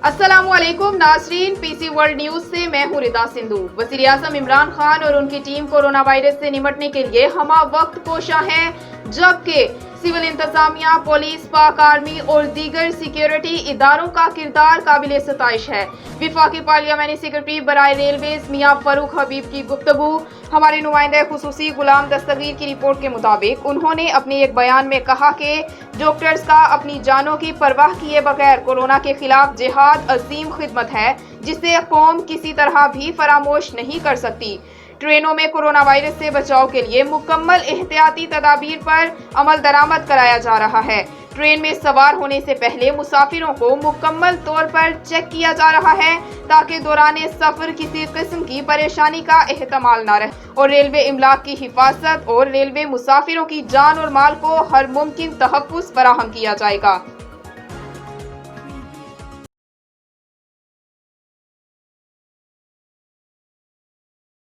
अस्सलाम वालेकुम नाजरीन, पीसी वर्ल्ड न्यूज से मैं हूँ रिदा सिंधु। वज़ीर आज़म इमरान खान और उनकी टीम कोरोना वायरस से निपटने के लिए हमा वक्त कोशा है, जबकि सिविल इंतजामिया, पुलिस, पाक आर्मी और दीगर सिक्योरिटी इदारों का किरदार काबिल सताइश है। विफाकी पार्लियामानी सेक्रेटरी बराए रेलवेज मियां फरूक हबीब की गुफ्तगू। हमारे नुमाइंदे खुसूसी गुलाम दस्तगीर की रिपोर्ट के मुताबिक उन्होंने अपने एक बयान में कहा कि डॉक्टर्स का अपनी जानों की परवाह किए बगैर कोरोना के खिलाफ जिहाद अजीम खिदमत है, जिसे कौम किसी तरह भी फरामोश नहीं कर सकती। ट्रेनों में कोरोना वायरस से बचाव के लिए मुकम्मल एहतियाती तदाबीर पर अमल दरामद कराया जा रहा है। ट्रेन में सवार होने से पहले मुसाफिरों को मुकम्मल तौर पर चेक किया जा रहा है, ताकि दौरान सफर किसी किस्म की परेशानी का एहतमाल न रहे और रेलवे इमलाक की हिफाजत और रेलवे मुसाफिरों की जान और माल को हर मुमकिन तहफ़्फ़ुज़ फराहम किया जाएगा।